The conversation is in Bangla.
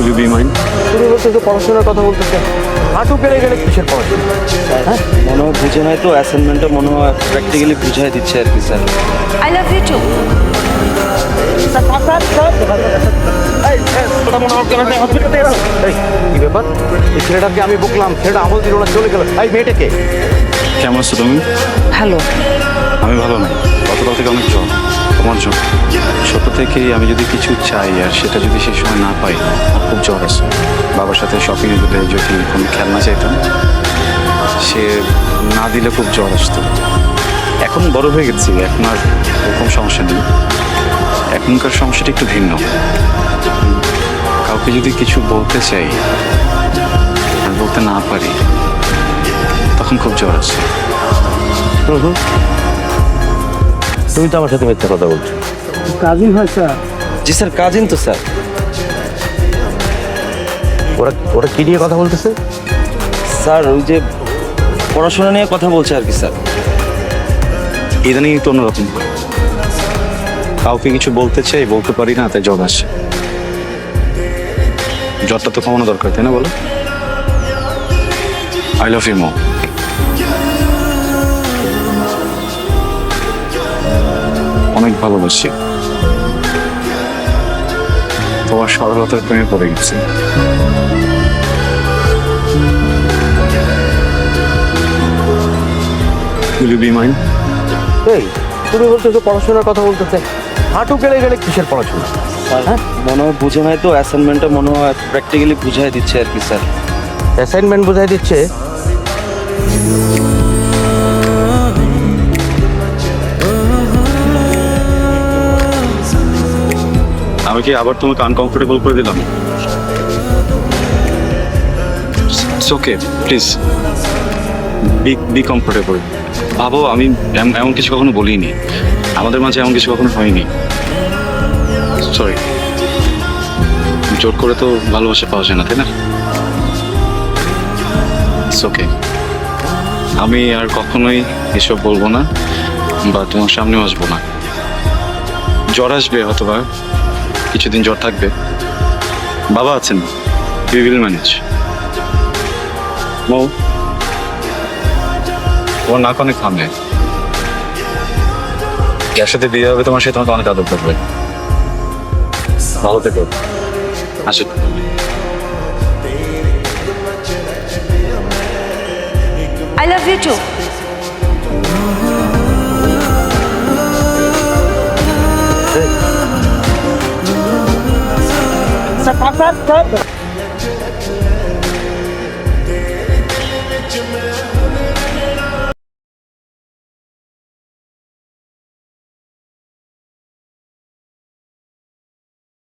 You B mind? তুমি বলতেছো পড়াশোনার কথা বলতেছে, হাঁটু কেড়ে গেলে কিসের পড়াশোনা? হ্যাঁ, মনে হয় বুঝে নাই তো, অ্যাসাইনমেন্টটা মনে হয় প্র্যাকটিক্যালি বুঝাই দিচ্ছে আর কি sir. I love you too. কি ব্যাপার? এই ছেলেটাকে আমি বকলাম, ছেলেটা আমল দিল না, চলে গেল। এই মেয়েটাকে কেমন আছো তুমি? ভালো। আমি ভালো নাই, গতকাল থেকে অনেক জ্বর। তোমার জ্বর? ছোট থেকেই আমি যদি কিছু চাই আর সেটা যদি সেই সময় না পাই, আমার খুব জ্বর আসে। বাবার সাথে শপিংয়ে গেলে যদি কোনো খেলনা চাইতাম, সে না দিলে খুব জ্বর আসতো। এখন বড় হয়ে গেছি, এখন আর ওরকম সমস্যা নেই। এখনকার সমস্যাটা একটু ভিন্ন। কাউকে যদি কিছু বলতে চাই আর বলতে না পারি, তখন খুব জ্বর আসে। তুমি তো আমার সাথে মিথ্যা কথা বলছো। কাজিন হয় স্যার। জি স্যার, কাজিন তো স্যার। ওরা ওরা কি নিয়ে কথা বলতেছে? স্যার ওই যে পড়াশোনা নিয়ে কথা বলছে আর কি স্যার। ইদানিং একটু অন্যরকম। কাউকে কিছু বলতে চাই, বলতে পারি না, তাই জ্বর আসে। জ্বরটা তো কমানো দরকার, তাই না বলো? I love you mom. অনেক ভালোবাসি। তোমার সরলতার প্রেমে পড়ে গেছি। Will you be mine? এই তুমি বলতেছো পড়াশোনার কথা বলতেছে, হাঁটু কেড়ে গেলে কিসের পড়াশোনা? হ্যাঁ, মনে হয় বুঝে নাই তো, অ্যাসাইনমেন্টটা মনে হয় প্র্যাকটিক্যালি বুঝাই দিচ্ছে আর কি স্যার। অ্যাসাইনমেন্ট বোঝাই দিচ্ছে? আমি কি আবার তোমাকে আনকমফোর্টেবল করে দিলাম? ওকে, প্লিজ বি কমফোর্টেবল। ভাবো আমি এমন কিছু কখনো বলিনি, আমাদের মাঝে এমন কিছু কখনো হয়নি। সরি। জোর করে তো ভালোবাসা পাওয়া যায় না, তাই না? ওকে, আমি আর কখনোই এসব বলবো না বা তোমার সামনেও আসবো না। জ্বর আসবে হয়তোবা, কিছুদিন জ্বর থাকবে। বাবা আছেন, উই উইল ম্যানেজ। মৌ, তোমার নাক অনেক ঘামে। যার সাথে বিয়ে হবে তোমার, সে তোমাকে অনেক আদর করবে। ভালো থেকো। আসো। I love you too. Sir